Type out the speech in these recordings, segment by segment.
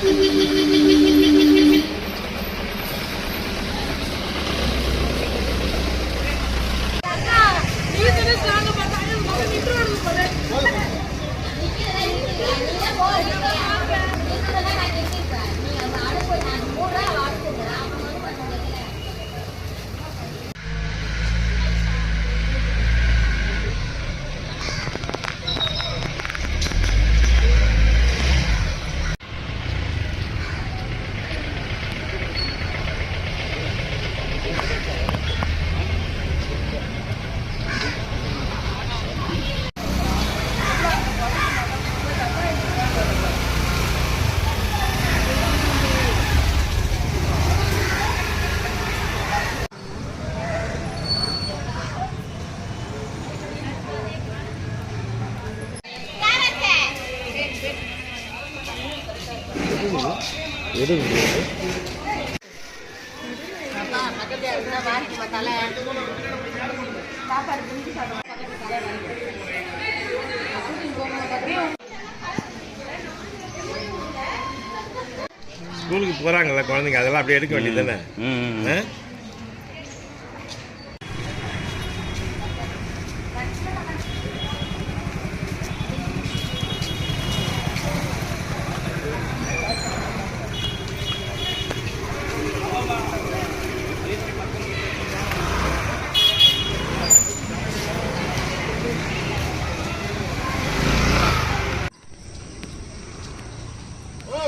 ஸ்கூலுக்கு போறாங்கல்ல குழந்தைங்க, அதெல்லாம் அப்படியே எடுக்க வேண்டியது தானே.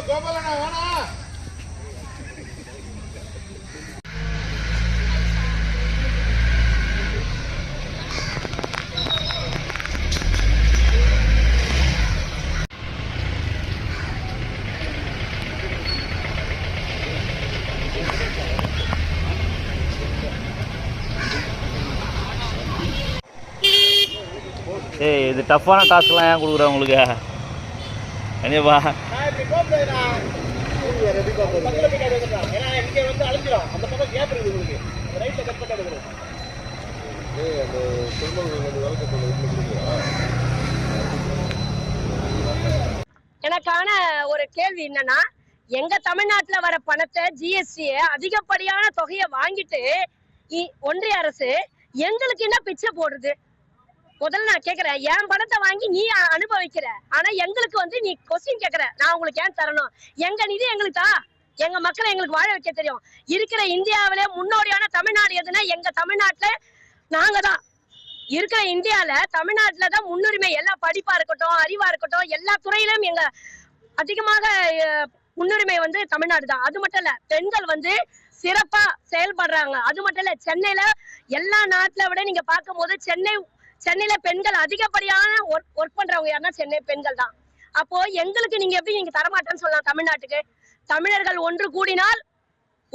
கோபாலண்ணா வேணா ஏய், இது டஃப்பான டாஸ்க்லாம் ஏன் கொடுக்குறேன் உங்களுக்கு? கண்டிப்பா எனக்கான ஒரு கேள்வி என்னன்னா, எங்க தமிழ்நாட்டுல வர பணத்தை ஜிஎஸ்டி அதிகப்படியான தொகையை வாங்கிட்டு ஒன்றிய அரசு எங்களுக்கு என்ன பிச்சை போடுறது? முதல்ல நான் கேக்குறேன், என் பணத்தை வாங்கி நீ அனுபவிக்கிற, ஆனா எங்களுக்கு வந்து நீ கொஸ்டின் கேக்குற, நான் உங்களுக்கு ஏன் தரணும்? எங்க நிதி எங்களுக்கு தான், எங்க மக்களை எங்களுக்கு வாழ வைக்க தெரியும். இருக்கிற இந்தியாவிலே முன்னோடியான தமிழ்நாடு எதுனா எங்க தமிழ்நாட்டுல நாங்க தான் இருக்கிற. இந்தியால தமிழ்நாட்டுலதான் முன்னுரிமை. எல்லா படிப்பா இருக்கட்டும், அறிவா இருக்கட்டும், எல்லா துறையிலும் எங்க அதிகமாக முன்னுரிமை வந்து தமிழ்நாடு தான். அது மட்டும் இல்ல, பெண்கள் வந்து சிறப்பா செயல்படுறாங்க. அது மட்டும் இல்ல, சென்னையில எல்லா நாட்டுல விட நீங்க பார்க்கும் போது சென்னையில பெண்கள் அதிகப்படியான ஒர்க் பண்றவங்க யாருன்னா சென்னை பெண்கள் தான். அப்போ எங்களுக்கு நீங்க எப்படி நீங்க தரமாட்டேன்னு சொல்லலாம்? தமிழ்நாட்டுக்கு தமிழர்கள் ஒன்று கூடினால்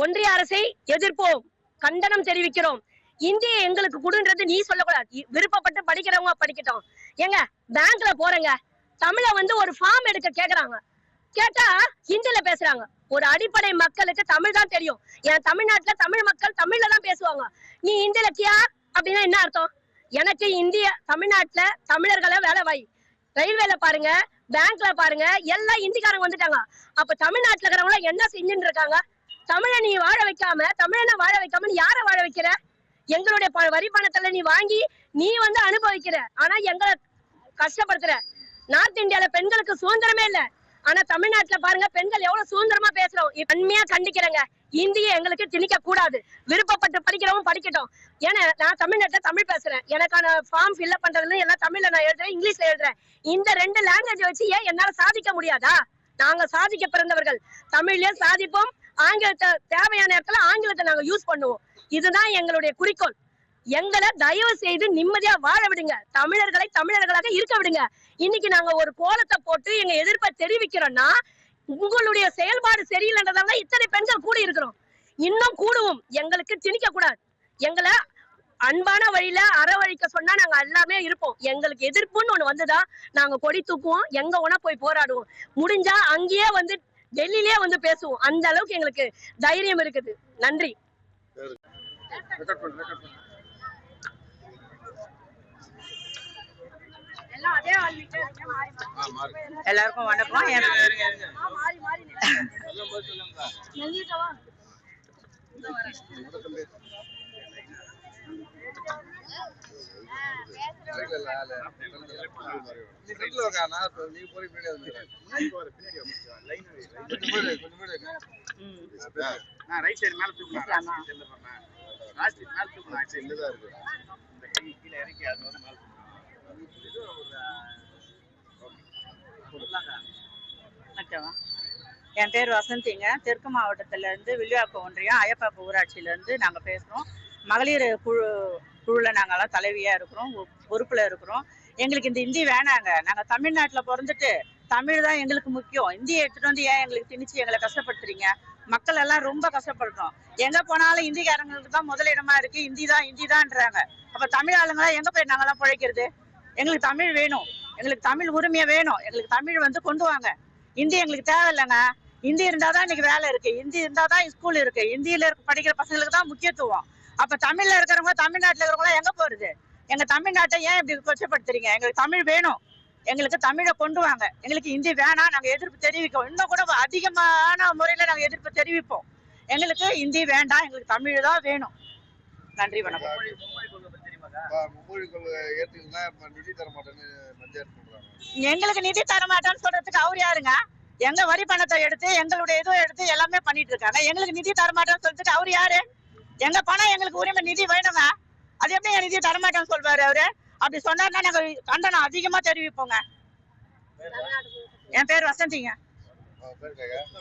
ஒன்றிய அரசை எதிர்ப்போம், கண்டனம் தெரிவிக்கிறோம். இந்திய எங்களுக்கு குடுன்றது நீ சொல்லக்கூடாது. விருப்பப்பட்டு படிக்கிறவங்க படிக்கட்டும். ஏங்க, பேங்க்ல போறேங்க, தமிழ வந்து ஒரு ஃபார்ம் எடுக்க கேக்குறாங்க, கேட்டா ஹிந்தில பேசுறாங்க. ஒரு அடிப்படை மக்களுக்கு தமிழ் தான் தெரியும். என் தமிழ்நாட்டுல தமிழ் மக்கள் தமிழ்ல தான் பேசுவாங்க. நீ ஹிந்தில கியா அப்படின்னா என்ன அர்த்தம்? எனக்கு இந்திய தமிழ்நாட்டுல தமிழர்களை வேலை வாய், ரயில்வேல பாருங்க, பேங்க்ல பாருங்க, எல்லாம் இந்திக்காரங்க வந்துட்டாங்க. அப்ப தமிழ்நாட்டுல இருக்கிறவங்க என்ன செஞ்சுட்டு இருக்காங்க? தமிழை நீ வாழ வைக்காம, தமிழனை வாழ வைக்காம யார வாழ வைக்கிற? எங்களுடைய வரி பணத்துல நீ வாங்கி நீ வந்து அனுபவிக்கிற, ஆனா எங்களை கஷ்டப்படுத்துற. நார்த் இந்தியால பெண்களுக்கு சுதந்திரமே இல்ல, ஆனா தமிழ்நாட்டுல பாருங்க பெண்கள் எவ்வளவு சுதந்திரமா பேசுறோம். உண்மையா கண்டிக்கிறேங்க. இந்திய எங்களுக்கு திணிக்க கூடாது. விருப்பப்பட்டு படிக்கிறவங்க படிக்கட்டும். ஏன்னா நான் தமிழ்நாட்டுல தமிழ் பேசுறேன், எனக்கான ஃபார்ம் ஃபில்அப் பண்றதுல எல்லாம் தமிழ்ல நான் எழுதுறேன், இங்கிலீஷ்ல எழுதுறேன். இந்த 2 லாங்குவேஜ் வச்சு ஏன் என்னால சாதிக்க முடியாதா? நாங்க சாதிக்க பிறந்தவர்கள், தமிழ்லயும் சாதிப்போம், ஆங்கிலத்தை தேவையான இடத்துல ஆங்கிலத்தை நாங்க யூஸ் பண்ணுவோம். இதுதான் எங்களுடைய குறிக்கோள். எங்களை தயவு செய்து நிம்மதியா வாழ விடுங்க, தமிழர்களை தமிழர்களாக இருக்க விடுங்க. இன்னைக்கு நாங்க ஒரு கோலத்தை போட்டு எங்க எதிர்ப்பை தெரிவிக்கிறோம்னா உங்களுடைய செயல்பாடு சரியில்லைன்றதால இத்தனை பெண்கள் கூடி இருக்கிறோம், இன்னும் கூடுவோம். எங்களுக்கு திணிக்க கூடாது. எங்களை அன்பான வழியில அறவழிக்க சொன்னா நாங்க எல்லாமே இருப்போம். எங்களுக்கு எதிர்ப்புன்னு ஒண்ணு வந்துதான் நாங்க கொடி தூக்குவோம், எங்க வேணா போய் போராடுவோம். முடிஞ்சா அங்கேயே வந்து டெல்லியிலே வந்து பேசுவோம். அந்த அளவுக்கு எங்களுக்கு தைரியம் இருக்குது. நன்றி. எல்லாருக்கும் வணக்கம். என் பேர் வசந்திங்க. தெற்கு மாவட்டத்திலேருந்து வில்லிவாக்கம் ஒன்றியம் அயப்பாக்கம் ஊராட்சியிலேருந்து நாங்கள் பேசுகிறோம். மகளிர் குழுவில் நாங்கள்லாம் தலைவியாக இருக்கிறோம், பொறுப்பில் இருக்கிறோம். எங்களுக்கு இந்த ஹிந்தி வேணாங்க. நாங்கள் தமிழ்நாட்டில் பிறந்துட்டு தமிழ் தான் எங்களுக்கு முக்கியம். ஹிந்தியை எடுத்துகிட்டு வந்து ஏன் எங்களுக்கு திணிச்சு எங்களை கஷ்டப்படுத்துறீங்க? மக்கள் எல்லாம் ரொம்ப கஷ்டப்படுறோம். எங்கே போனாலும் ஹிந்திக்காரங்களுக்கு தான் முதலிடமா இருக்குது. ஹிந்தி தான்ன்றாங்க. அப்போ தமிழ் ஆளுங்களாம் எங்கே போய் நாங்கள்லாம் பிழைக்கிறது? எங்களுக்கு தமிழ் வேணும், எங்களுக்கு தமிழ் உரிமையை வேணும். எங்களுக்கு தமிழ் வந்து கொண்டு வாங்க. ஹிந்தி எங்களுக்கு தேவையில்லைங்க. ஹிந்தி இருந்தால் தான் இன்னைக்கு வேலை இருக்குது, ஹிந்தி இருந்தால் தான் ஸ்கூல் இருக்குது, ஹிந்தியில் படிக்கிற பசங்களுக்கு தான் முக்கியத்துவம். அப்போ தமிழில் இருக்கிறவங்க தமிழ்நாட்டில் இருக்கிறவங்களாம் எங்கே போகிறது? எங்கள் தமிழ்நாட்டை ஏன் இப்படி கொச்சப்படுத்துறீங்க? எங்களுக்கு தமிழ் வேணும், எங்களுக்கு தமிழை கொண்டு வாங்க. எங்களுக்கு ஹிந்தி வேணாம், நாங்கள் எதிர்ப்பு தெரிவிப்போம். இன்னும் கூட அதிகமான முறையில் நாங்கள் எதிர்ப்பு தெரிவிப்போம். எங்களுக்கு ஹிந்தி வேண்டாம், எங்களுக்கு தமிழ் தான் வேணும். நன்றி, வணக்கம். எங்களுக்கு நிதி தர மாட்டேன்னு சொல்றதுக்கு அவர் யாருங்க? எங்க வரி பணத்தை எடுத்து எங்களுடைய இதுவும் எடுத்து எல்லாமே பண்ணிட்டு இருக்காங்க. எங்களுக்கு நிதி தரமாட்டேன்னு சொல்றதுக்கு அவர் யாரு? எங்க பணம் எங்களுக்கு உரிமை நிதி வேணுங்க. அது எப்படி என் நிதி தரமாட்டேன்னு சொல்வாரு அவரு? அப்படி சொன்னாருன்னா நாங்க கண்டனம் அதிகமா தெரிவிப்போங்க. என் பேர் வசந்திங்க.